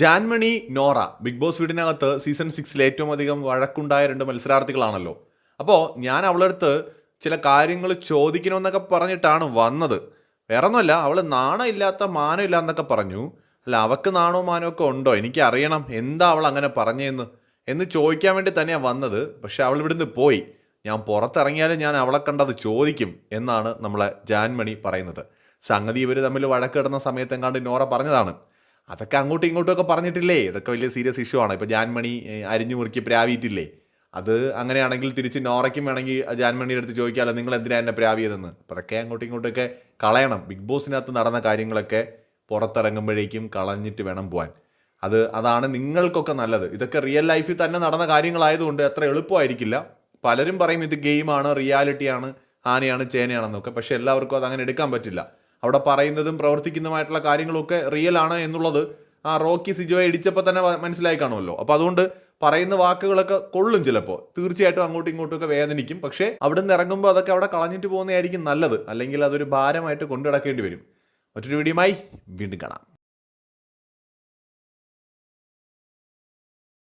Jaanmoni, Nora big boss വീടിനകത്ത് season 6 ഏറ്റവും അധികം വഴക്കുണ്ടായ രണ്ട് മത്സരാർത്ഥികളാണല്ലോ. അപ്പോൾ ഞാൻ അവളുടെ അടുത്ത് ചില കാര്യങ്ങൾ ചോദിക്കണമെന്നൊക്കെ പറഞ്ഞിട്ടാണ് വന്നത്. വേറെ ഒന്നുമല്ല, അവൾ നാണം ഇല്ലാത്ത മാനം ഇല്ല എന്നൊക്കെ പറഞ്ഞു. അല്ല, അവൾക്ക് നാണോ മാനോ ഒക്കെ ഉണ്ടോ, എനിക്ക് അറിയണം എന്താ അവൾ അങ്ങനെ എന്ന് ചോദിക്കാൻ വേണ്ടി തന്നെയാണ് വന്നത്. പക്ഷെ അവൾ ഇവിടുന്ന് പോയി. ഞാൻ പുറത്തിറങ്ങിയാലും ഞാൻ അവളെ കണ്ടത് ചോദിക്കും എന്നാണ് നമ്മളെ ജാൻമണി പറയുന്നത്. സംഗതി ഇവർ തമ്മിൽ വഴക്കിടുന്ന സമയത്തെങ്ങാണ്ട് നോറ പറഞ്ഞതാണ്. അതൊക്കെ അങ്ങോട്ടും ഇങ്ങോട്ടും ഒക്കെ പറഞ്ഞിട്ടില്ലേ, ഇതൊക്കെ വലിയ സീരിയസ് ഇഷ്യൂ ആണ്. ഇപ്പോൾ ജാൻമണി അരിഞ്ഞു മുറുക്കി പ്രാവിയിട്ടില്ലേ, അത് അങ്ങനെയാണെങ്കിൽ തിരിച്ച് നോറയ്ക്കും വേണമെങ്കിൽ ജാൻമണിയുടെ അടുത്ത് ചോദിക്കാമല്ലോ, നിങ്ങൾ എന്തിനാ എന്നെ പ്രാവിയതെന്ന്. അപ്പോൾ അതൊക്കെ അങ്ങോട്ടും ഇങ്ങോട്ടൊക്കെ കളയണം. ബിഗ് ബോസിനകത്ത് നടന്ന കാര്യങ്ങളൊക്കെ പുറത്തിറങ്ങുമ്പോഴേക്കും കളഞ്ഞിട്ട് വേണം പോകാൻ. അതാണ് നിങ്ങൾക്കൊക്കെ നല്ലത്. ഇതൊക്കെ റിയൽ ലൈഫിൽ തന്നെ നടന്ന കാര്യങ്ങളായതുകൊണ്ട് അത്ര എളുപ്പമായിരിക്കില്ല. പലരും പറയും ഇത് ഗെയിമാണ്, റിയാലിറ്റിയാണ്, ആനയാണ് ചേനയാണെന്നൊക്കെ. പക്ഷെ എല്ലാവർക്കും അത് അങ്ങനെ എടുക്കാൻ പറ്റില്ല. അവിടെ പറയുന്നതും പ്രവർത്തിക്കുന്നതുമായിട്ടുള്ള കാര്യങ്ങളൊക്കെ റിയൽ ആണ് എന്നുള്ളത് ആ റോക്കി സിജോയെ ഇടിച്ചപ്പോൾ തന്നെ മനസ്സിലായി കാണുമല്ലോ. അപ്പോൾ അതുകൊണ്ട് പറയുന്ന വാക്കുകളൊക്കെ കൊള്ളും, ചിലപ്പോൾ തീർച്ചയായിട്ടും അങ്ങോട്ടും ഇങ്ങോട്ടും ഒക്കെ വേദനിക്കും. പക്ഷേ അവിടെ നിന്ന് ഇറങ്ങുമ്പോൾ അതൊക്കെ അവിടെ കളഞ്ഞിട്ട് പോകുന്നതായിരിക്കും നല്ലത്. അല്ലെങ്കിൽ അതൊരു ഭാരമായിട്ട് കൊണ്ടു നടക്കേണ്ടി വരും. മറ്റൊരു വീഡിയോയുമായി വീണ്ടും കാണാം.